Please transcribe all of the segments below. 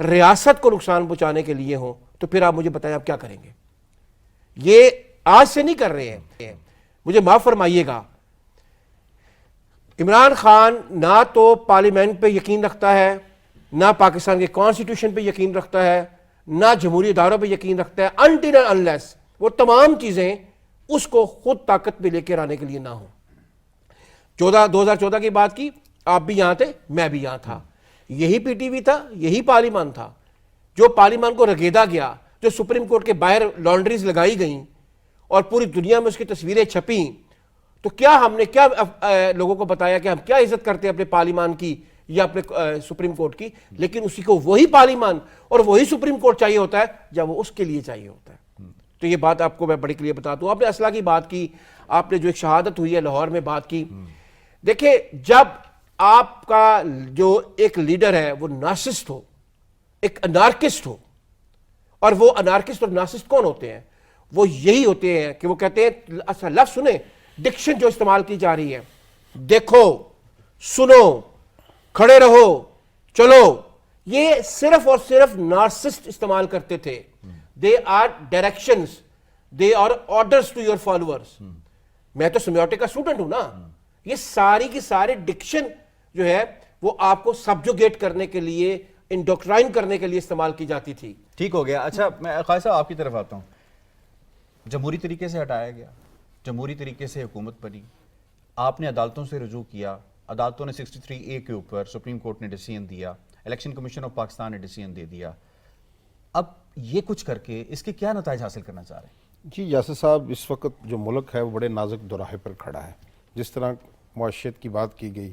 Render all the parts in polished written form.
ریاست کو نقصان پہنچانے کے لیے ہوں تو پھر آپ مجھے بتائیں آپ کیا کریں گے؟ یہ آج سے نہیں کر رہے ہیں. مجھے معاف فرمائیے گا، عمران خان نہ تو پارلیمنٹ پہ یقین رکھتا ہے، نہ پاکستان کے کانسٹیٹیوشن پہ یقین رکھتا ہے، نہ جمہوری اداروں پہ یقین رکھتا ہے until and unless وہ تمام چیزیں اس کو خود طاقت میں لے کے آنے کے لیے نہ ہوں. 2014 کی بات کی، آپ بھی یہاں تھے، میں بھی یہاں تھا. یہی پی ٹی وی تھا، یہی پارلیمان تھا جو پارلیمان کو رگیدا گیا، جو سپریم کورٹ کے باہر لانڈریز لگائی گئیں اور پوری دنیا میں اس کی تصویریں چھپیں. تو کیا ہم نے کیا لوگوں کو بتایا کہ ہم کیا عزت کرتے ہیں اپنے پارلیمان کی یا اپنے سپریم کورٹ کی؟ لیکن اسی کو وہی پارلیمان اور وہی سپریم کورٹ چاہیے ہوتا ہے جب وہ اس کے لیے چاہیے ہوتا ہے. تو یہ بات آپ کو میں بڑی کلیئر بتاتا ہوں. آپ نے اسلحہ کی بات کی، آپ نے جو ایک شہادت ہوئی ہے لاہور میں بات کی. دیکھیں، جب آپ کا جو ایک لیڈر ہے وہ نارسسٹ ہو، ایک انارکسٹ ہو، اور وہ انارکسٹ اور نارسسٹ کون ہوتے ہیں؟ وہ یہی ہوتے ہیں کہ وہ کہتے ہیں، اچھا لفظ سنیں، ڈکشن جو استعمال کی جا رہی ہے، دیکھو، سنو، کھڑے رہو، چلو، یہ صرف اور صرف نارسسٹ استعمال کرتے تھے. They are directions, they are orders to your followers. میں تو سیمیوٹک کا اسٹوڈنٹ ہوں نا. یہ ساری کی ساری ڈکشن جو ہے وہ آپ کو سبجوگیٹ کرنے کے لیے، انڈوکٹرائن کرنے کے لیے استعمال کی جاتی تھی. ٹھیک ہو گیا. اچھا میں خالد صاحب آپ کی طرف آتا ہوں. جمہوری طریقے سے ہٹایا گیا، جمہوری طریقے سے حکومت بنی، آپ نے عدالتوں سے رجوع کیا، عدالتوں نے 63A کے اوپر سپریم کورٹ نے ڈیسیژن دیا، الیکشن کمیشن آف پاکستان نے ڈیسیژن دے دیا. اب یہ کچھ کر کے اس کے کیا نتائج حاصل کرنا چاہ رہے ہیں؟ جی یاسر صاحب، اس وقت جو ملک ہے وہ بڑے نازک دوراہے پر کھڑا ہے. جس طرح معیشت کی بات کی گئی،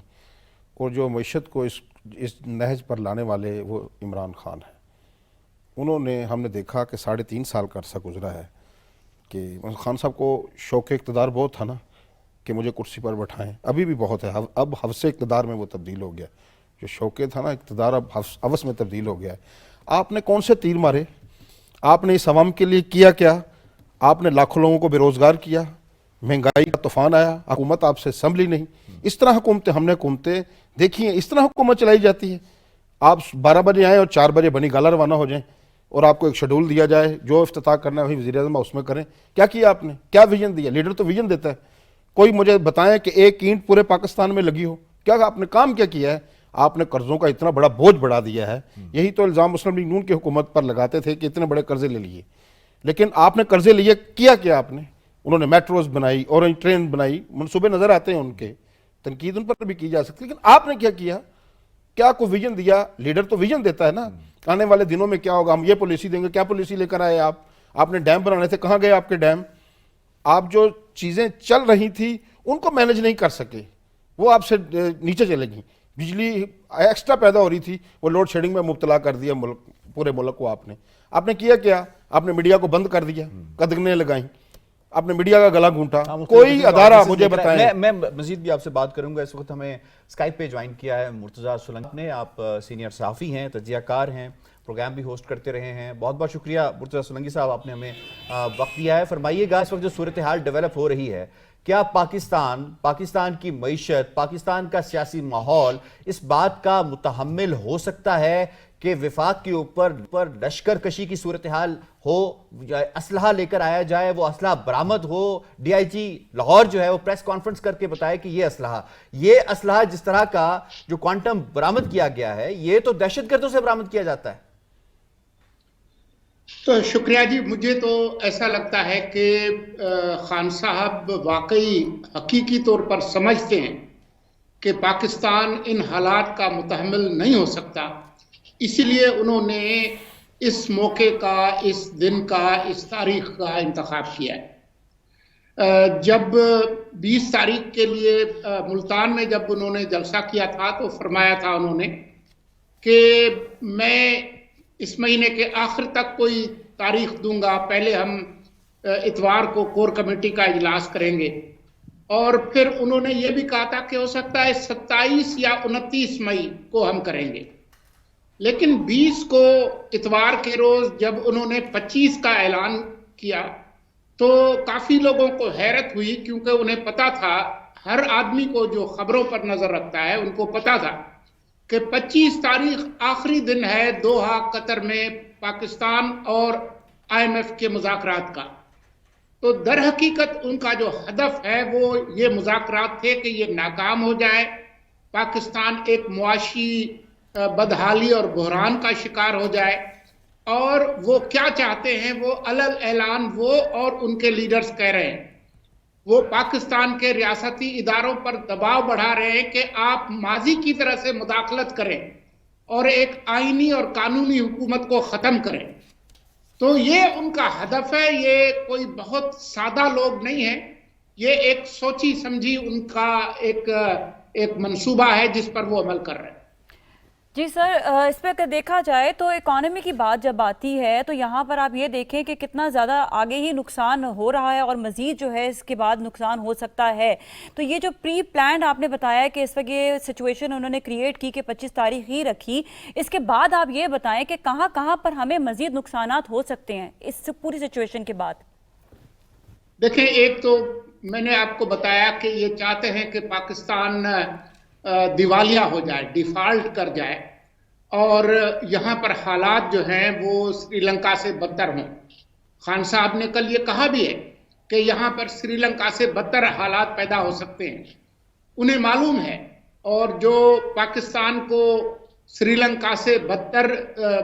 اور جو معیشت کو اس نہج پر لانے والے وہ عمران خان ہیں. انہوں نے، ہم نے دیکھا کہ 3.5 سال کا عرصہ گزرا ہے کہ خان صاحب کو شوق اقتدار بہت تھا نا کہ مجھے کرسی پر بٹھائیں. ابھی بھی بہت ہے، اب حوث اقتدار میں وہ تبدیل ہو گیا. جو شوق تھا نا اقتدار، اب حوث میں تبدیل ہو گیا ہے. آپ نے کون سے تیر مارے؟ آپ نے اس عوام کے لیے کیا کیا؟ آپ نے لاکھوں لوگوں کو بے روزگار کیا، مہنگائی کا طوفان آیا، حکومت آپ سے سنبھلی نہیں. اس طرح حکومتیں ہم نے حکومتیں دیکھی ہیں، اس طرح حکومت چلائی جاتی ہے. آپ 12 بجے آئیں اور 4 بجے بنی گالا روانہ ہو جائیں، اور آپ کو ایک شیڈول دیا جائے، جو افتتاح کرنا ہے وہی وزیر اعظم اس میں کریں. کیا کیا آپ نے؟ کیا ویژن دیا؟ لیڈر تو ویژن دیتا ہے. کوئی مجھے بتائیں کہ ایک اینٹ پورے پاکستان میں لگی ہو؟ کیا آپ نے کام کیا کیا ہے؟ آپ نے قرضوں کا اتنا بڑا بوجھ بڑھا دیا ہے. یہی تو الزام مسلم لیگ نون کی حکومت پر لگاتے تھے کہ اتنے بڑے قرضے لے لیے. لیکن آپ نے قرضے لیے، کیا کیا آپ نے؟ انہوں نے میٹروز بنائی، اورنج ٹرین بنائی، منصوبے نظر آتے ہیں ان کے، تنقید ان پر بھی کی جا سکتی. لیکن آپ نے کیا کیا؟ کیا کوئی ویژن دیا؟ لیڈر تو ویژن دیتا ہے نا. آنے والے دنوں میں کیا ہوگا، ہم یہ پالیسی دیں گے. کیا پالیسی لے کر آئے آپ نے ڈیم بنانے تھے، کہاں گئے آپ کے ڈیم؟ آپ جو چیزیں چل رہی تھی ان کو مینج نہیں کر سکے، وہ آپ سے نیچے چلے گئیں. بجلی ایکسٹرا پیدا ہو رہی تھی، وہ لوڈ شیڈنگ میں مبتلا کر دیا پورے ملک کو. آپ نے کیا کیا؟ آپ نے میڈیا کو بند کر دیا، قدغنیں لگائیں، آپ نے میڈیا کا گلا گھونٹا. کوئی ادارہ مجھے بتائیں. میں مزید بھی آپ سے بات کروں گا. اس وقت ہمیں اسکائپ پہ جوائن کیا ہے مرتضیٰ سولنگی. آپ سینئر صحافی ہیں، تجزیہ کار ہیں، پروگرام بھی ہوسٹ کرتے رہے ہیں. بہت بہت شکریہ مرتضیٰ سولنگی صاحب، آپ نے ہمیں وقت دیا ہے. فرمائیے گا، اس وقت جو صورتحال ڈیولپ ہو رہی ہے، کیا پاکستان کی معیشت، پاکستان کا سیاسی ماحول اس بات کا متحمل ہو سکتا ہے کہ وفاق کے اوپر لشکر کشی کی صورتحال ہو، اسلحہ لے کر آیا جائے، وہ اسلحہ برآمد ہو، ڈی آئی جی لاہور جو ہے وہ پریس کانفرنس کر کے بتائے کہ یہ اسلحہ جس طرح کا جو کوانٹم برآمد کیا گیا ہے، یہ تو دہشت گردوں سے برآمد کیا جاتا ہے؟ تو شکریہ جی. مجھے تو ایسا لگتا ہے کہ خان صاحب واقعی حقیقی طور پر سمجھتے ہیں کہ پاکستان ان حالات کا متحمل نہیں ہو سکتا. اسی لیے انہوں نے اس موقع کا، اس دن کا، اس تاریخ کا انتخاب کیا ہے. جب 20 تاریخ کے لیے ملتان میں جب انہوں نے جلسہ کیا تھا تو فرمایا تھا انہوں نے کہ میں اس مہینے کے آخر تک کوئی تاریخ دوں گا، پہلے ہم اتوار کو کور کمیٹی کا اجلاس کریں گے. اور پھر انہوں نے یہ بھی کہا تھا کہ ہو سکتا ہے 27 یا 29 مئی کو ہم کریں گے. لیکن 20 کو اتوار کے روز جب انہوں نے 25 کا اعلان کیا تو کافی لوگوں کو حیرت ہوئی، کیونکہ انہیں پتا تھا، ہر آدمی کو جو خبروں پر نظر رکھتا ہے ان کو پتا تھا کہ 25 تاریخ آخری دن ہے دوحہ قطر میں پاکستان اور IMF کے مذاکرات کا. تو در حقیقت ان کا جو ہدف ہے وہ یہ مذاکرات تھے کہ یہ ناکام ہو جائے, پاکستان ایک معاشی بدحالی اور بحران کا شکار ہو جائے. اور وہ کیا چاہتے ہیں, وہ علل اعلان وہ اور ان کے لیڈرز کہہ رہے ہیں, وہ پاکستان کے ریاستی اداروں پر دباؤ بڑھا رہے ہیں کہ آپ ماضی کی طرح سے مداخلت کریں اور ایک آئینی اور قانونی حکومت کو ختم کریں. تو یہ ان کا ہدف ہے. یہ کوئی بہت سادہ لوگ نہیں ہیں, یہ ایک سوچی سمجھی ان کا ایک منصوبہ ہے جس پر وہ عمل کر رہے ہیں. جی سر, اس پہ اگر دیکھا جائے تو اکانومی کی بات جب آتی ہے تو یہاں پر آپ یہ دیکھیں کہ کتنا زیادہ آگے ہی نقصان ہو رہا ہے اور مزید جو ہے اس کے بعد نقصان ہو سکتا ہے. تو یہ جو پری پلانڈ آپ نے بتایا کہ اس وقت یہ سچویشن انہوں نے کریٹ کی کہ 25 تاریخ ہی رکھی, اس کے بعد آپ یہ بتائیں کہ کہاں کہاں پر ہمیں مزید نقصانات ہو سکتے ہیں اس پوری سچویشن کے بعد. دیکھیں, ایک تو میں نے آپ کو بتایا کہ یہ چاہتے ہیں کہ پاکستان دیوالیہ ہو جائے, ڈیفالٹ کر جائے, اور یہاں پر حالات جو ہیں وہ سری لنکا سے بدتر ہوں. خان صاحب نے کل یہ کہا بھی ہے کہ یہاں پر سری لنکا سے بدتر حالات پیدا ہو سکتے ہیں. انہیں معلوم ہے, اور جو پاکستان کو سری لنکا سے بدتر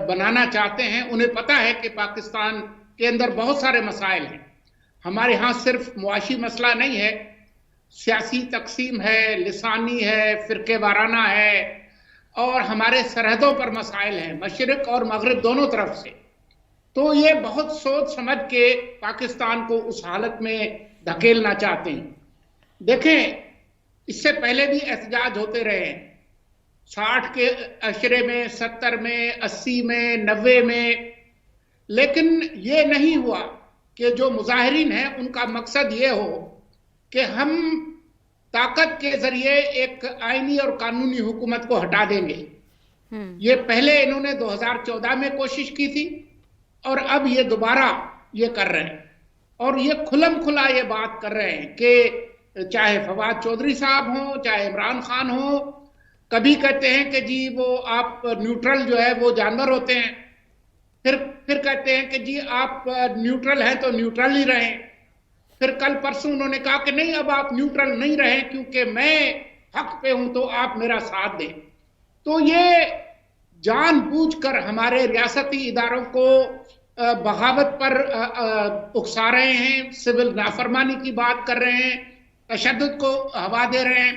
بنانا چاہتے ہیں انہیں پتہ ہے کہ پاکستان کے اندر بہت سارے مسائل ہیں. ہمارے ہاں صرف معاشی مسئلہ نہیں ہے, سیاسی تقسیم ہے, لسانی ہے, فرقے وارانہ ہے, اور ہمارے سرحدوں پر مسائل ہیں, مشرق اور مغرب دونوں طرف سے. تو یہ بہت سوچ سمجھ کے پاکستان کو اس حالت میں دھکیلنا چاہتے ہیں. دیکھیں, اس سے پہلے بھی احتجاج ہوتے رہے ہیں, 60 کے عشرے میں, 70 میں, 80 میں, 90 میں, لیکن یہ نہیں ہوا کہ جو مظاہرین ہیں ان کا مقصد یہ ہو کہ ہم طاقت کے ذریعے ایک آئینی اور قانونی حکومت کو ہٹا دیں گے. یہ پہلے انہوں نے 2014 میں کوشش کی تھی, اور اب یہ دوبارہ یہ کر رہے ہیں, اور یہ کھلم کھلا یہ بات کر رہے ہیں کہ چاہے فواد چودھری صاحب ہوں, چاہے عمران خان ہوں, کبھی کہتے ہیں کہ جی وہ آپ نیوٹرل جو ہے وہ جانور ہوتے ہیں, پھر کہتے ہیں کہ جی آپ نیوٹرل ہیں تو نیوٹرل ہی رہیں, پھر کل پرسوں انہوں نے کہا کہ نہیں اب آپ نیوٹرل نہیں رہیں کیونکہ میں حق پہ ہوں تو آپ میرا ساتھ دیں. تو یہ جان بوجھ کر ہمارے ریاستی اداروں کو بغاوت پر اکسا رہے ہیں, سول نافرمانی کی بات کر رہے ہیں, تشدد کو ہوا دے رہے ہیں.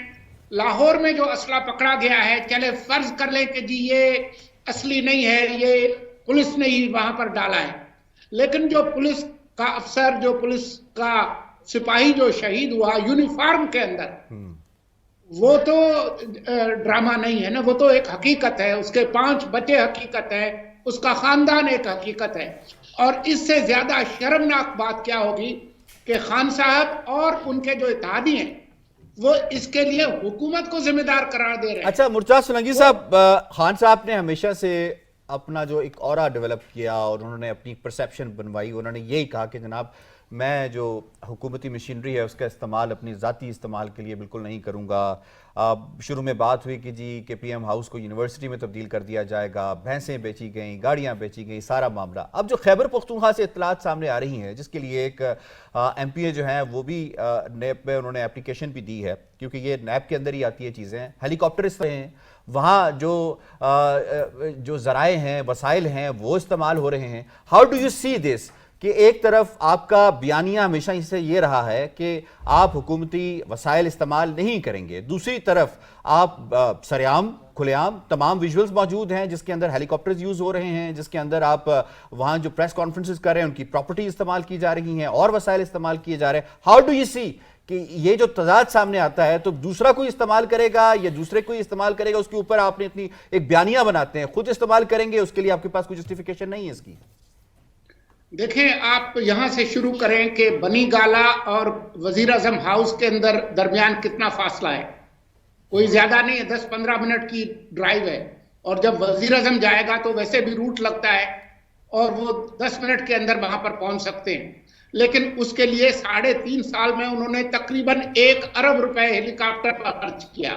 لاہور میں جو اسلحہ پکڑا گیا ہے, چلے فرض کر لیں کہ جی یہ اصلی نہیں ہے, یہ پولیس نے ہی وہاں پر ڈالا ہے, لیکن جو پولیس کا افسر, جو پولیس کا سپاہی جو شہید ہوا یونیفارم کے اندر, وہ تو ڈرامہ نہیں ہے نا, وہ تو ایک حقیقت ہے. اس کے 5 بچے حقیقت ہے, اس کا خاندان ایک حقیقت ہے. اور اس سے زیادہ شرمناک بات کیا ہوگی کہ خان صاحب اور ان کے جو اتحادی ہیں وہ اس کے لیے حکومت کو ذمہ دار قرار دے رہے ہیں. اچھا مرتضیٰ سولنگی صاحب, خان صاحب نے ہمیشہ سے اپنا جو ایک اورا ڈیولپ کیا اور انہوں نے اپنی پرسیپشن بنوائی, انہوں نے یہی کہا کہ جناب میں جو حکومتی مشینری ہے اس کا استعمال اپنی ذاتی استعمال کے لیے بالکل نہیں کروں گا. شروع میں بات ہوئی کہ جی کہ پی ایم ہاؤس کو یونیورسٹی میں تبدیل کر دیا جائے گا, بھینسیں بیچی گئیں, گاڑیاں بیچی گئیں, سارا معاملہ. اب جو خیبر پختونخوا سے اطلاعات سامنے آ رہی ہیں جس کے لیے ایک ایم پی اے جو ہیں وہ بھی نیب میں انہوں نے اپلیکیشن بھی دی ہے, کیونکہ یہ نیب کے اندر ہی آتی ہے چیزیں, ہیلی کاپٹر اس طرح ہیں, وہاں جو ذرائع ہیں, وسائل ہیں وہ استعمال ہو رہے ہیں. ہاؤ ڈو یو سی دس کہ ایک طرف آپ کا بیانیہ ہمیشہ اس سے یہ رہا ہے کہ آپ حکومتی وسائل استعمال نہیں کریں گے, دوسری طرف آپ سر عام کھلے عام تمام ویژولز موجود ہیں جس کے اندر ہیلی کاپٹرز یوز ہو رہے ہیں, جس کے اندر آپ وہاں جو پریس کانفرنسز کر رہے ہیں ان کی پراپرٹی استعمال کی جا رہی ہیں اور وسائل استعمال کیے جا رہے ہیں. ہاؤ ڈو یو سی کہ یہ جو تضاد سامنے آتا ہے تو دوسرا کوئی استعمال کرے گا یا دوسرے کوئی استعمال کرے گا, اس کے اوپر آپ نے اتنی ایک بیانیہ بناتے ہیں, خود استعمال کریں گے, اس کے لیے آپ کے پاس کوئی جسٹیفیکیشن نہیں ہے اس کی. دیکھیں, آپ یہاں سے شروع کریں کہ بنی گالا اور وزیر اعظم ہاؤس کے اندر درمیان کتنا فاصلہ ہے, کوئی زیادہ نہیں ہے, 10-15 منٹ کی ڈرائیو ہے, اور جب وزیر اعظم جائے گا تو ویسے بھی روٹ لگتا ہے اور وہ 10 منٹ کے اندر وہاں پر پہنچ سکتے ہیں. لیکن اس کے لیے 3.5 سال میں انہوں نے تقریباً 1 ارب روپے ہیلی کاپٹر پر خرچ کیا.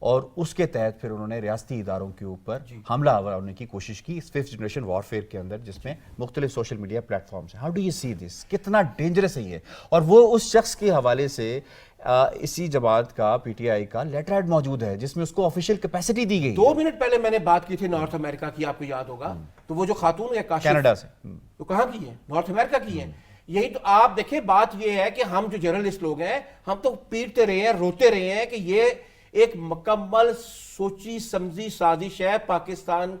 اور اس کے تحت پھر انہوں نے ریاستی اداروں کے اوپر حملہ آور ہونے کی کوشش کی اس 5th جنریشن وارفیئر کے اندر، جس میں مختلف سوشل میڈیا پلیٹ فارمز ہیں. ہاؤ ڈو یو سی دس؟ کتنا ڈینجرس ہے یہ؟ اور وہ اس شخص کے حوالے سے اسی جماعت کا پی ٹی آئی کا لیٹر ہیڈ موجود ہے جس میں اس کو آفیشیل کیپیسٹی دی گئی. 2 منٹ پہلے میں نے بات کی تھی نارتھ امریکہ کی، آپ کو یاد ہوگا، تو وہ جو خاتون ہے کاشف، کینیڈا سے، تو کہاں کی ہے؟ نارتھ امریکہ کی ہے. یہی تو آپ دیکھیں، بات یہ ہے کہ ہم جو جرنلسٹ لوگ ہیں ہم تو پیٹتے رہے ہیں، روتے رہے ہیں کہ یہ ایک مکمل سوچی سمجھی سازش ہے پاکستان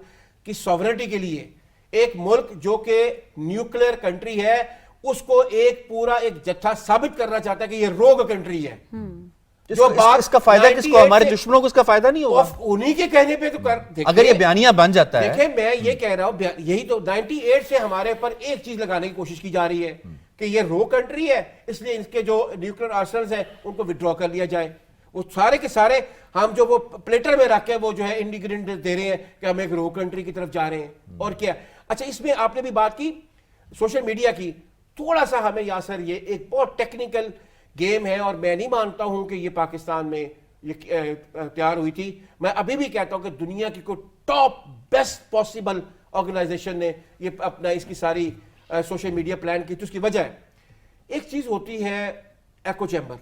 کی سوورنٹی کے لیے. ایک ملک جو کہ نیوکلیئر کنٹری ہے اس کو ایک پورا ایک جتھا ثابت کرنا چاہتا ہے کہ یہ روگ کنٹری ہے. جو بات اس کا فائدہ کس کو؟ ہمارے دشمنوں کو اس کا فائدہ نہیں ہوگا انہی کے کہنے پہ تو کر. اگر یہ بیانیہ بن جاتا ہے. دیکھیں میں یہ کہہ رہا ہوں، یہی تو 98 سے ہمارے پر ایک چیز لگانے کی کوشش کی جا رہی ہے کہ یہ رو کنٹری ہے، اس لیے اس کے جو نیوکلیئر آرسنلز ہیں ان کو وڈرا کر لیا جائے. وہ سارے کے سارے ہم جو وہ پلیٹر میں رکھ کے وہ جو ہے انڈیگرینٹ دے رہے ہیں کہ ہم ایک رو کنٹری کی طرف جا رہے ہیں. اور کیا اچھا، اس میں آپ نے بھی بات کی سوشل میڈیا کی. تھوڑا سا ہمیں یاسر یہ ایک بہت ٹیکنیکل گیم ہے، اور میں نہیں مانتا ہوں کہ یہ پاکستان میں یہ تیار ہوئی تھی. میں ابھی بھی کہتا ہوں کہ دنیا کی کوئی ٹاپ بیسٹ پاسبل آرگنائزیشن نے یہ اپنا اس کی ساری سوشل میڈیا پلان کی. تو اس کی وجہ ہے ایک چیز ہوتی ہے ایکو چیمبر،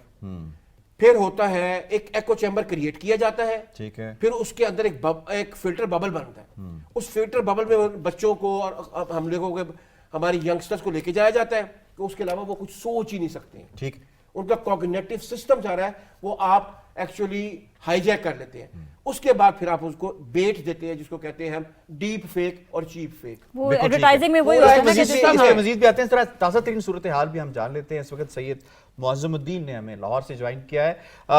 پھر ہوتا ہے ایک ایکو چیمبر کریٹ کیا جاتا ہے، ٹھیک ہے، پھر اس کے اندر ایک فلٹر ببل بنتا ہے. اس فلٹر ببل میں بچوں کو اور ہم لوگوں کو، ہماری ینگسٹرز کو لے کے جایا جاتا ہے کہ اس کے علاوہ وہ کچھ سوچ ہی نہیں سکتے ہیں. ٹھیک، ان کا کوگنیٹو سسٹم جا رہا ہے وہ آپ ایکچولی ہائی جیک کر لیتے ہیں. اس کے بعد پھر آپ اس کو بیٹ دیتے ہیں جس کو کہتے ہیں ہم ڈیپ فیک اور چیپ فیک. وہ ایڈورٹائزنگ میں وہی ہوتا ہے نا کہ اس کے مزید بھی آتے ہیں. اس طرح تازہ ترین صورتحال بھی ہم جان لیتے ہیں. اس وقت سید معظم الدین نے ہمیں لاہور سے جوائن کیا ہے.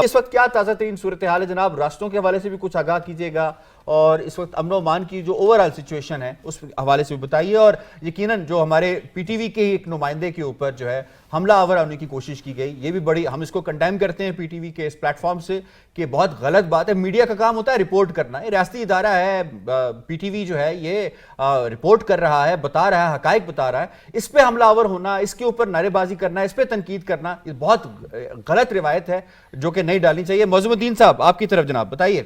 اس وقت کیا تازہ ترین صورتحال ہے جناب؟ راستوں کے حوالے سے بھی کچھ آگاہ کیجیے گا، اور اس وقت امن و امان کی جو اوورآل سچویشن ہے اس حوالے سے بھی بتائیے. اور یقیناً جو ہمارے پی ٹی وی کے ایک نمائندے کے اوپر جو ہے حملہ آور ہونے کی کوشش کی گئی، یہ بھی بڑی، ہم اس کو کنڈیم کرتے ہیں پی ٹی وی کے اس پلیٹ فارم سے کہ بہت غلط بات ہے. میڈیا کا کام ہوتا ہے رپورٹ کرنا، یہ ریاستی ادارہ ہے. پی ٹی وی جو ہے یہ رپورٹ کر رہا ہے، بتا رہا ہے، حقائق بتا رہا ہے. اس پہ حملہ آور ہونا، اس کے اوپر نعرے بازی کرنا، اس پہ تنقید کرنا، یہ بہت غلط روایت ہے جو کہ نہیں ڈالنی چاہیے. معظم الدین صاحب آپ کی طرف جناب بتائیے.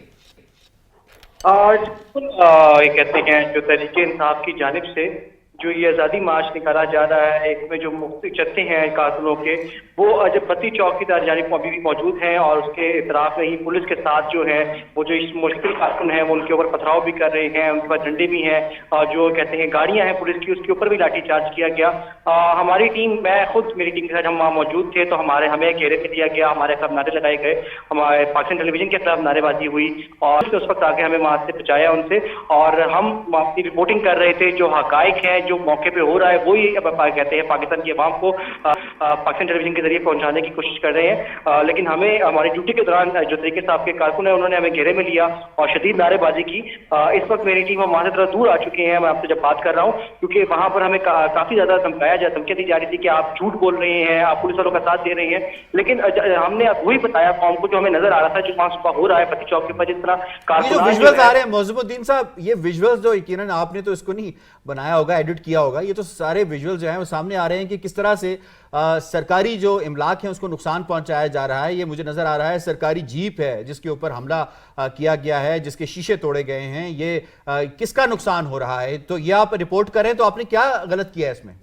یہ کہتے ہیں جو تحریک انصاف کی جانب سے جو یہ آزادی مارچ نکالا جا رہا ہے، اس میں جو مختلف جتھے ہیں کارکنوں کے، وہ جب بتی چوک کی جانب ابھی بھی موجود ہیں، اور اس کے اطراف میں ہی پولیس کے ساتھ جو ہے وہ جو اس مشکل کارکن ہیں وہ ان کے اوپر پتھراؤ بھی کر رہے ہیں، ان کے پاس ڈنڈے بھی ہیں، اور جو کہتے ہیں گاڑیاں ہیں پولیس کی اس کے اوپر بھی لاٹھی چارج کیا گیا. ہماری ٹیم، میں خود میری ٹیم کے ساتھ ہم وہاں موجود تھے، تو ہمیں گھیرے پہ دیا گیا، ہمارے خلاف نعرے لگائے گئے، ہمارے پاکستان ٹیلی ویژن کے خلاف نعرے بازی ہوئی، اور اس وقت آگے ہمیں وہاں سے بچایا ان سے. اور ہم اپنی رپورٹنگ کر رہے تھے، جو حقائق ہیں جو موقع پہ ہو رہا ہے وہی کہتے ہیں پاکستان کی عوام کو پاکستان ٹیلی ویژن کے ذریعے پہنچانے کی کوشش کر رہے ہیں. لیکن ہمیں ہماری ڈیوٹی کے دوران جو طریقے صاحب کے کارکن ہیں انہوں نے ہمیں گھیرے میں لیا اور شدید نعرے بازی کی. اس وقت میری ٹیم وہاں سے تھوڑا دور آ چکی ہیں، میں آپ سے جب بات کر رہا ہوں، کیونکہ وہاں پر ہمیں کافی زیادہ دھمکیاں دی جا رہی تھی کہ آپ جھوٹ بول رہے ہیں، آپ پولیس والوں کا ساتھ دے رہے ہیں. لیکن ہم نے وہی بتایا قوم کو جو ہمیں نظر آ رہا تھا، جو وہاں صبح ہو رہا ہے پتی چوک کے اوپر، جس طرح جو ویژولز آ رہے ہیں معظم الدین صاحب، یہ ویژولز جو یقیناً آپ نے تو اس کو نہیں بنایا ہوگا، ایڈٹ کیا ہوگا، یہ تو سارے ویژولز جو ہیں وہ سامنے آ رہے ہیں کہ کس طرح سے سرکاری جو املاک ہیں اس کو نقصان پہنچایا جا رہا ہے. یہ مجھے نظر آ رہا ہے سرکاری جیپ ہے جس کے اوپر حملہ کیا گیا ہے، جس کے شیشے توڑے گئے ہیں. یہ کس کا نقصان ہو رہا ہے؟ تو یہ آپ رپورٹ کریں تو آپ نے کیا غلط کیا ہے اس میں؟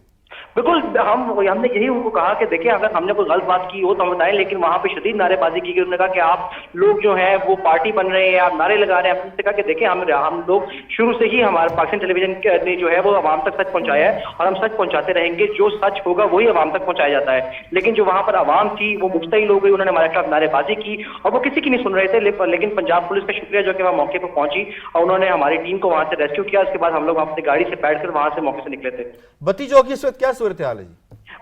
بالکل، ہم نے یہی ان کو کہا کہ دیکھیں اگر ہم نے کوئی غلط بات کی ہو تو ہم بتائیں، لیکن وہاں پہ شدید نعرے بازی کی گئی. انہوں نے کہا کہ آپ لوگ جو ہیں وہ پارٹی بن رہے ہیں، آپ نعرے لگا رہے ہیں. ہم نے کہا کہ دیکھیں ہم لوگ شروع سے ہی ہمارے پاکستان ٹیلی ویژن نے جو ہے وہ عوام تک سچ پہنچایا ہے، اور ہم سچ پہنچاتے رہیں گے. جو سچ ہوگا وہی عوام تک پہنچایا جاتا ہے. لیکن جو وہاں پر عوام تھی وہ مشتعل ہو گئی، انہوں نے ہمارے خلاف نعرے بازی کی اور وہ کسی کی نہیں سن رہے تھے. لیکن پنجاب پولیس کا شکریہ جو کہ وہاں موقع پہ پہنچی اور انہوں نے ہماری ٹیم کو وہاں سے ریسکیو کیا. اس کے بعد ہم لوگ اپنی گاڑی سے بیٹھ کر وہاں سے موقع سے نکلے تھے. بتی چوک اس وقت کیا صورتحال ہے جی؟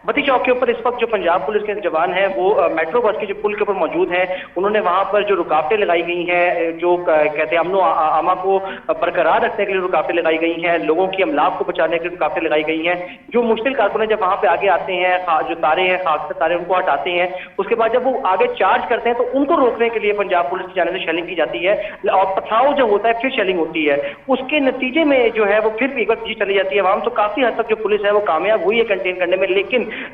بتی چوک کے اوپر اس وقت جو پنجاب پولیس کے جوان ہیں وہ میٹرو بس کے جو پل کے اوپر موجود ہیں. انہوں نے وہاں پر جو رکاوٹیں لگائی گئی ہیں، جو کہتے ہیں امن و امان کو برقرار رکھنے کے لیے رکاوٹیں لگائی گئی ہیں، لوگوں کی املاک کو بچانے کے لیے رکاوٹیں لگائی گئی ہیں. جو مشکل کارکن جب وہاں پہ آگے آتے ہیں، جو تارے ہیں خاص کر تارے ان کو ہٹاتے ہیں، اس کے بعد جب وہ آگے چارج کرتے ہیں تو ان کو روکنے کے لیے پنجاب پولیس کی جانب سے شیلنگ کی جاتی ہے، اور پتھراؤ جو ہوتا ہے پھر شیلنگ ہوتی ہے. اس کے نتیجے میں جو ہے وہ پھر ایک بار چیز چلی جاتی ہے. عوام تو کافی حد تک جو پولیس ہے وہ کامیاب ہوئی ہے کنٹین کرنے میں، لیکن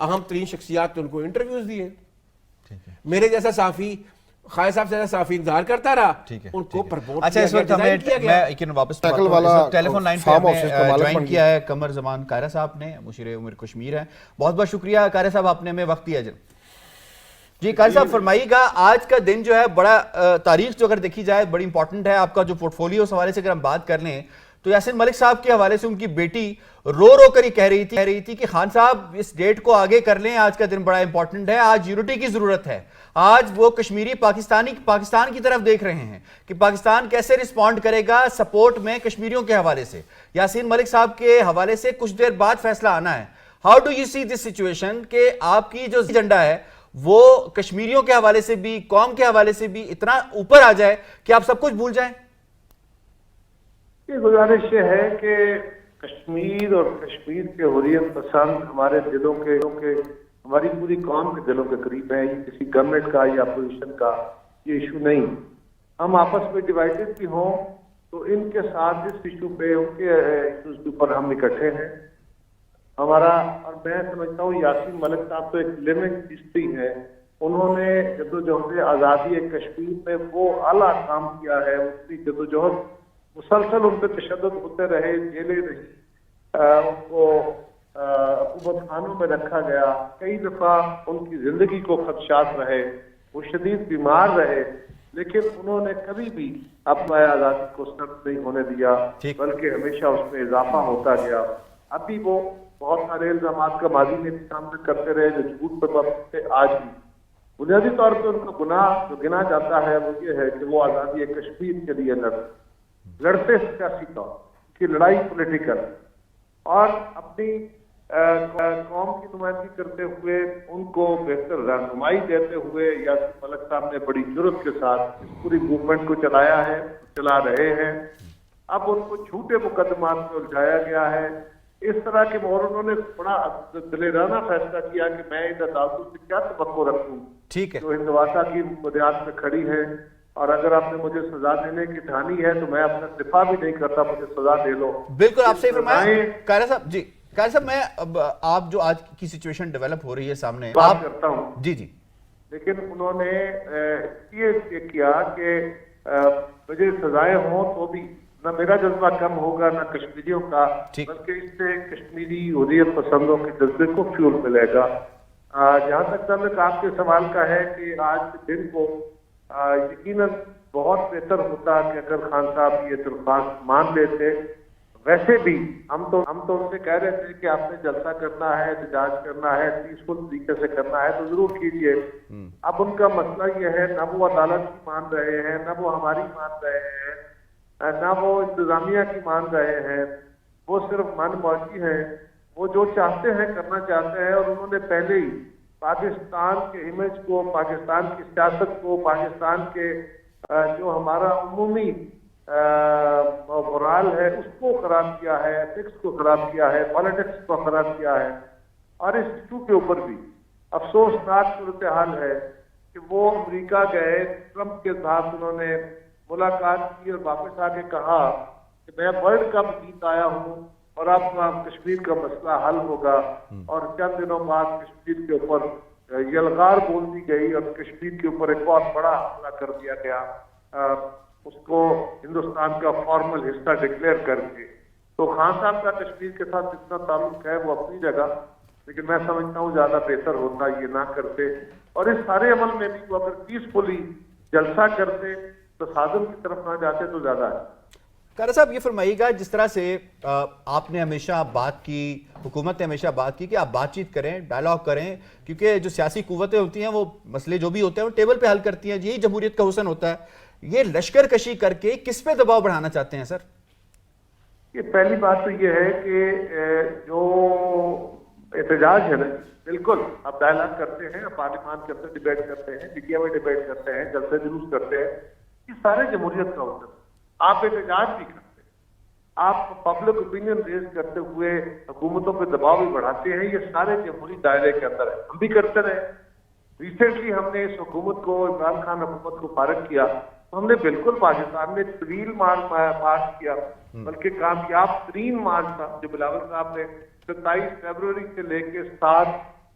اہم ترین شخصیات نے ان کو انٹرویوز دیے. میرے جیسا صحافی خالد صاحب سے صحافی انتظار کرتا رہا, ان کو پرموٹ اچھا, اس وقت ہمیں واپس ٹیلیفون لائن پہ جوائن کیا ہے قمر زمان قاہرہ صاحب نے, مشیر امور کشمیر ہیں. بہت بہت شکریہ قاہرہ صاحب, آپ نے ہمیں وقت دیا. جی قاہرہ صاحب فرمائیے گا, آج کا دن جو ہے بڑا تاریخ جو اگر دیکھی جائے بڑی امپورٹنٹ ہے. آپ کا جو پورٹ فولیو اس حوالے سے اگر ہم بات کر لیں تو یاسین ملک صاحب کے حوالے سے ان کی بیٹی رو رو کر ہی کہہ رہی تھی کہ خان صاحب اس ڈیٹ کو آگے کر لیں, آج کا دن بڑا امپورٹنٹ ہے, آج یونٹی کی ضرورت ہے. آج وہ کشمیری پاکستان کی طرف دیکھ رہے ہیں کہ پاکستان کیسے رسپونڈ کرے گا سپورٹ میں کشمیریوں کے حوالے سے. یاسین ملک صاحب کے حوالے سے کچھ دیر بعد فیصلہ آنا ہے. How do you see this situation کہ آپ کی جو ایجنڈا ہے وہ کشمیریوں کے حوالے سے بھی, قوم کے حوالے سے بھی اتنا اوپر آ جائے کہ آپ سب کچھ بھول جائیں؟ یہ گزارش یہ ہے کہ کشمیر اور کشمیر کے حریت پسند ہمارے دلوں کے ہماری پوری قوم کے دلوں کے قریب ہے. یہ کسی گورنمنٹ کا یا اپوزیشن کا یہ ایشو نہیں. ہم آپس میں ڈیوائیڈڈ بھی ہوں تو ان کے ساتھ اس ایشو پہ ان کے ایشوز کے اوپر ہم اکٹھے ہیں. ہمارا, اور میں سمجھتا ہوں یاسین ملک صاحب تو ایک لیونگ ہسٹری ہے. انہوں نے جدوجہد آزادی کشمیر میں وہ اعلیٰ کام کیا ہے. اس کی جدوجہد مسلسل ان پہ تشدد ہوتے رہے, جیلیں رہی, ان کو حکومت خانوں میں رکھا گیا, کئی دفعہ ان کی زندگی کو خدشات رہے, وہ شدید بیمار رہے, لیکن انہوں نے کبھی بھی اپنا آزادی کو سرد نہیں ہونے دیا, بلکہ ہمیشہ اس میں اضافہ ہوتا گیا. ابھی وہ بہت سارے الزامات کا ماضی میں بھی سامنے کرتے رہے جو جھوٹ پر مبنی تھے. آج بھی بنیادی طور پہ ان کا گناہ جو گنا جاتا ہے وہ یہ ہے کہ وہ آزادی کشمیر کے لیے لڑتے سیاسی طور کی لڑائی پولیٹیکل, اور اپنی قوم کی نمائندگی کرتے ہوئے ان کو بہتر رہنمائی دیتے ہوئے یاسین ملک صاحب نے بڑی جرت کے ساتھ اس پوری موومنٹ کو چلایا ہے, چلا رہے ہیں. اب ان کو جھوٹے مقدمات میں الجھایا گیا ہے اس طرح کے, اور انہوں نے بڑا دلیرانہ فیصلہ کیا کہ میں ان عدالتوں سے کیا توقع رکھوں جو ہندواسا کی بنیاد میں کھڑی ہے, اور اگر آپ نے مجھے سزا دینے کی ٹھانی ہے تو میں اپنا دفاع بھی نہیں کرتا, مجھے سزا دے لو. بالکل آپ سے فرمایا قاہرہ صاحب. جی قاہرہ صاحب, میں اب آپ جو آج کی سچویشن ڈیولپ ہو رہی ہے سامنے بات کرتا ہوں. جی جی, لیکن انہوں نے یہ کیا کہ مجھے سزائیں ہوں تو بھی نہ میرا جذبہ کم ہوگا نہ کشمیریوں کا, بلکہ اس سے کشمیری حریت پسندوں کے جذبے کو فیول ملے گا. جہاں تک تعلق آپ کے سوال کا ہے کہ آج کے دن کو یقیناً بہت بہتر ہوتا کہ اگر خان صاحب یہ درخواست مان لیتے. ویسے بھی ہم تو ان سے کہہ رہے تھے کہ آپ نے جلسہ کرنا ہے, احتجاج کرنا ہے, پیسفل طریقے سے کرنا ہے تو ضرور کیجیے. اب ان کا مسئلہ یہ ہے, نہ وہ عدالت کی مان رہے ہیں, نہ وہ ہماری مان رہے ہیں, نہ وہ انتظامیہ کی مان رہے ہیں. وہ صرف من موجی ہیں, وہ جو چاہتے ہیں کرنا چاہتے ہیں. اور انہوں نے پہلے ہی پاکستان کے امیج کو, پاکستان کی سیاست کو, پاکستان کے جو ہمارا عمومی مورال ہے اس کو خراب کیا ہے, ایتھکس کو خراب کیا ہے, پالیٹکس کو خراب کیا ہے. اور اس ایشو کے اوپر بھی افسوسناک صورتحال ہے کہ وہ امریکہ گئے, ٹرمپ کے ساتھ انہوں نے ملاقات کی اور واپس آ کے کہا کہ میں ورلڈ کپ جیت آیا ہوں اور اب کشمیر کا مسئلہ حل ہوگا. اور چند دنوں بعد کشمیر کے اوپر یلغار بول دی گئی اور کشمیر کے اوپر ایک بہت بڑا حملہ کر دیا گیا, اس کو ہندوستان کا فارمل حصہ ڈکلیئر کر کے. تو خان صاحب کا کشمیر کے ساتھ جتنا تعلق ہے وہ اپنی جگہ, لیکن میں سمجھتا ہوں زیادہ بہتر ہوتا یہ نہ کرتے. اور اس سارے عمل میں بھی وہ اگر پیسفلی جلسہ کرتے, تصادم کی طرف نہ جاتے تو زیادہ ہے. قاہرہ صاحب یہ فرمائیے گا, جس طرح سے آپ نے ہمیشہ بات کی, حکومت نے ہمیشہ بات کی کہ آپ بات چیت کریں, ڈائلاگ کریں, کیونکہ جو سیاسی قوتیں ہوتی ہیں وہ مسئلے جو بھی ہوتے ہیں وہ ٹیبل پہ حل کرتی ہیں, یہی جمہوریت کا حسن ہوتا ہے. یہ لشکر کشی کر کے کس پہ دباؤ بڑھانا چاہتے ہیں سر؟ یہ پہلی بات تو یہ ہے کہ جو احتجاج ہے نا, بالکل آپ ڈائلاگ کرتے ہیں, آپ پارلیمان کے اندر ڈیبیٹ کرتے ہیں, میڈیا میں ڈیبیٹ کرتے ہیں, جلسے جلوس کرتے ہیں, یہ سارے جمہوریت کا ہوتا ہے. آپ احتجاج بھی کرتے ہیں, آپ پبلک اوپینین ریز کرتے ہوئے حکومتوں پہ دباؤ بھی بڑھاتے ہیں, یہ سارے جمہوری دائرے کے اندر ہے. ہم بھی کرتے رہے. ریسنٹلی ہم نے اس حکومت کو, عمران خان حکومت کو فارغ کیا, ہم نے بالکل پاکستان میں طویل مارچ کیا, بلکہ کامیاب ترین مارچ تھا جو بلاول صاحب نے 27 فروری سے لے کے 7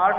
8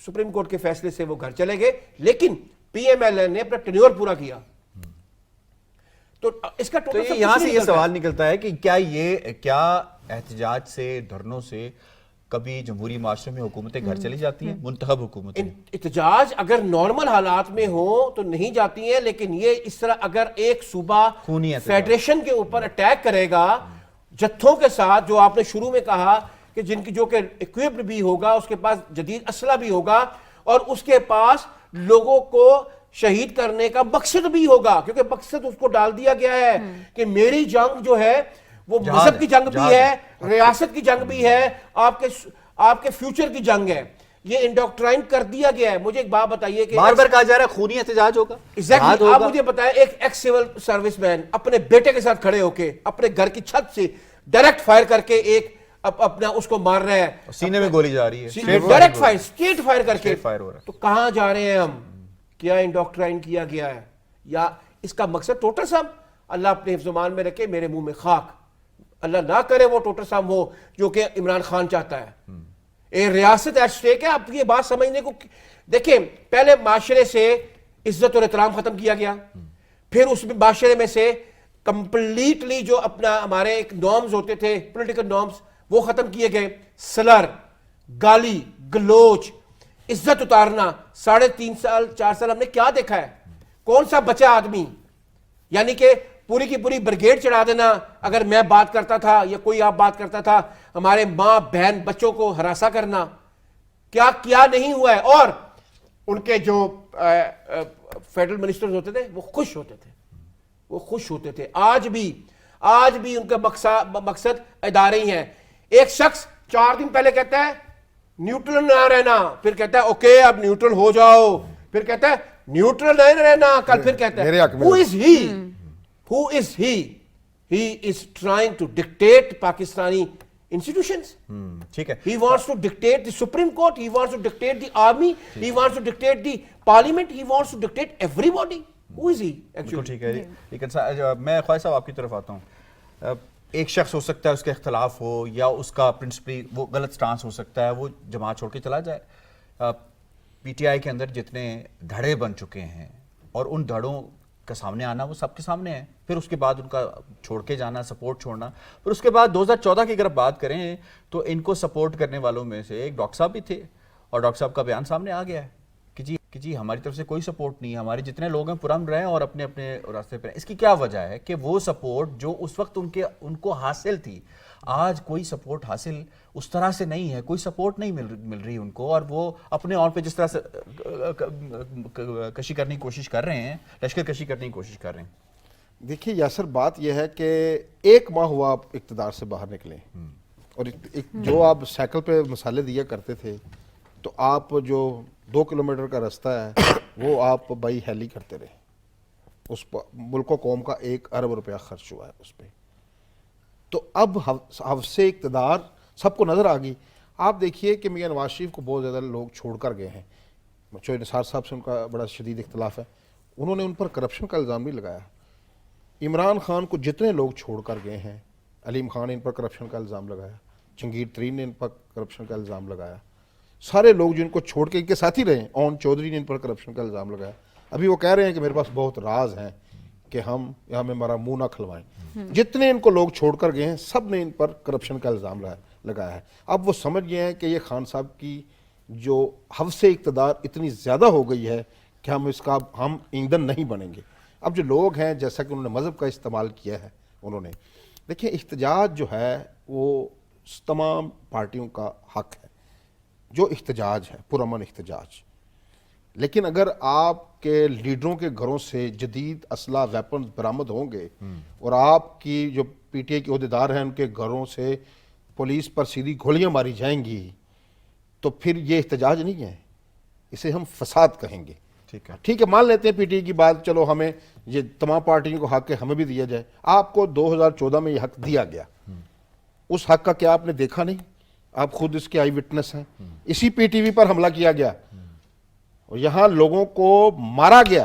سپریم کورٹ کے فیصلے سے وہ گھر چلے گئے, لیکن پی ایم ایل این نے اپنا ٹینیور پورا کیا. تو اس کا تو یہاں سے یہ سوال نکلتا ہے کہ کیا احتجاج سے, دھرنوں سے کبھی جمہوری معاشرے میں حکومتیں گھر چلی جاتی ہیں, منتخب حکومتیں؟ احتجاج اگر نارمل حالات میں ہو تو نہیں جاتی ہیں, لیکن یہ اس طرح اگر ایک صوبہ فیڈریشن کے اوپر اٹیک کرے گا جتھوں کے ساتھ, جو آپ نے شروع میں کہا کہ جن کی جو کہ اکوپڈ بھی ہوگا, اس کے پاس جدید اسلحہ بھی ہوگا, اور اس کے پاس لوگوں کو شہید کرنے کا مقصد بھی ہوگا, کیونکہ مقصد اس کو ڈال دیا گیا ہے کہ میری جنگ جو ہے وہ مذہب کی جنگ بھی ہے, ریاست کی جنگ بھی ہے, آپ کے فیوچر کی جنگ ہے. یہ انڈوکٹرائن کر دیا گیا ہے. مجھے ایک بات بتائیے کہ بار بار کہا جا رہا ہے خونی احتجاج ہوگا. آپ مجھے بتائیں, ایک ایکس سول سروس مین اپنے بیٹے کے ساتھ کھڑے ہو کے اپنے گھر کی چھت سے ڈائریکٹ فائر کر کے ایک اپنا اس کو مار رہا ہے, سینے میں گولی جا رہی ہے, ڈائریکٹ فائر, اسٹریٹ فائر کر کے, ہو رہا ہے. تو کہاں جا رہے ہیں ہم؟ کیا انڈوکٹرائن کیا گیا ہے, یا اس کا مقصد ٹوٹل سم, اللہ اپنے حفظ و امان میں رکھے, میرے منہ میں خاک, اللہ نہ کرے وہ ٹوٹل سم ہو جو کہ عمران خان چاہتا ہے. ایک ریاست ایٹ سٹیک ہے. آپ یہ بات سمجھنے کو دیکھیں, پہلے معاشرے سے عزت اور احترام ختم کیا گیا, پھر اس معاشرے میں سے کمپلیٹلی جو اپنا ہمارے ایک نارمز ہوتے تھے, پولیٹیکل نارمز, وہ ختم کیے گئے. سلر, گالی گلوچ, عزت اتارنا, 3.5 سال 4 سال ہم نے کیا دیکھا ہے؟ کون سا بچا آدمی, یعنی کہ پوری کی پوری بریگیڈ چڑھا دینا اگر میں بات کرتا تھا یا کوئی آپ بات کرتا تھا, ہمارے ماں بہن بچوں کو ہراساں کرنا, کیا نہیں ہوا ہے. اور ان کے جو فیڈرل منسٹرز ہوتے تھے وہ خوش ہوتے تھے. آج بھی ان کا مقصد ادارے ہی ہیں. ایک شخص 4 دن پہلے کہتا ہے نیوٹرل نہ رہنا, پھر کہتا ہے اوکے اب نیوٹرل ہو جاؤ, پھر کہتا ہے نیوٹرل نہیں رہنا, کل پھر کہتا ہے who is he? He is trying to dictate Pakistani institutions. ٹھیک ہے. He wants to dictate the Supreme Court, he wants to dictate the army, he wants to dictate the parliament, he wants to dictate everybody. Who is he actually? ٹھیک ہے. لیکن میں خواجہ صاحب آپ کی طرف آتا ہوں. ایک شخص ہو سکتا ہے اس کے اختلاف ہو یا اس کا پرنسپلی وہ غلط سٹانس ہو سکتا ہے, وہ جماعت چھوڑ کے چلا جائے. پی ٹی آئی کے اندر جتنے دھڑے بن چکے ہیں اور ان دھڑوں کا سامنے آنا وہ سب کے سامنے ہے, پھر اس کے بعد ان کا چھوڑ کے جانا, سپورٹ چھوڑنا, پھر اس کے بعد 2014 کی اگر بات کریں تو ان کو سپورٹ کرنے والوں میں سے ایک ڈاکٹر صاحب بھی تھے, اور ڈاکٹر صاحب کا بیان سامنے آ گیا ہے کہ جی ہماری طرف سے کوئی سپورٹ نہیں ہے, ہمارے جتنے لوگ ہیں پرامن رہے اور اپنے اپنے راستے پہ. اس کی کیا وجہ ہے کہ وہ سپورٹ جو اس وقت ان کو حاصل تھی, آج کوئی سپورٹ حاصل اس طرح سے نہیں ہے, کوئی سپورٹ نہیں مل رہی ان کو, اور وہ اپنے اور پہ جس طرح سے کشی کرنے کی کوشش کر رہے ہیں, لشکر کشی کرنے کی کوشش کر رہے ہیں. دیکھیے یاسر, بات یہ ہے کہ 1 ماہ ہوا آپ اقتدار سے باہر نکلیں, اور جو آپ سائیکل پہ مسالے دیا کرتے تھے, تو آپ جو 2 کلومیٹر کا راستہ ہے وہ آپ بائی ہیلی کرتے رہے. اس ملک و قوم کا 1 ارب روپیہ خرچ ہوا ہے اس پہ. تو اب حوث اقتدار سب کو نظر آ گئی. آپ دیکھیے کہ میاں نواز شریف کو بہت زیادہ لوگ چھوڑ کر گئے ہیں. چوہے نثار صاحب سے ان کا بڑا شدید اختلاف ہے, انہوں نے ان پر کرپشن کا الزام بھی لگایا. عمران خان کو جتنے لوگ چھوڑ کر گئے ہیں, علیم خان نے ان پر کرپشن کا الزام لگایا, جنگیر ترین نے ان پر کرپشن کا الزام لگایا, سارے لوگ جو ان کو چھوڑ کے ان کے ساتھ ہی رہے, اون چودھری نے ان پر کرپشن کا الزام لگایا. ابھی وہ کہہ رہے ہیں کہ میرے پاس بہت راز ہیں کہ ہمیں ہمارا منہ نہ کھلوائیں. جتنے ان کو لوگ چھوڑ کر گئے ہیں سب نے ان پر کرپشن کا الزام لگایا ہے. اب وہ سمجھ گئے ہیں کہ یہ خان صاحب کی جو حوث اقتدار اتنی زیادہ ہو گئی ہے کہ ہم ایندھن نہیں بنیں گے. اب جو لوگ ہیں, جیسا کہ انہوں نے مذہب کا استعمال کیا ہے, انہوں نے دیکھیں احتجاج جو ہے وہ تمام پارٹیوں کا حق ہے, جو احتجاج ہے پرامن احتجاج. لیکن اگر آپ کے لیڈروں کے گھروں سے جدید اسلحہ ویپنز برآمد ہوں گے اور آپ کی جو پی ٹی آئی کے عہدیدار ہیں ان کے گھروں سے پولیس پر سیدھی گولیاں ماری جائیں گی, تو پھر یہ احتجاج نہیں ہے, اسے ہم فساد کہیں گے. ٹھیک ہے, مان لیتے ہیں پی ٹی آئی کی بات, چلو ہمیں یہ تمام پارٹیوں کو حق ہے, ہمیں بھی دیا جائے. آپ کو 2014 میں یہ حق دیا گیا, اس حق کا کیا آپ نے دیکھا نہیں؟ آپ خود اس کے آئی وٹنس ہیں. اسی پی ٹی وی پر حملہ کیا گیا اور یہاں لوگوں کو مارا گیا,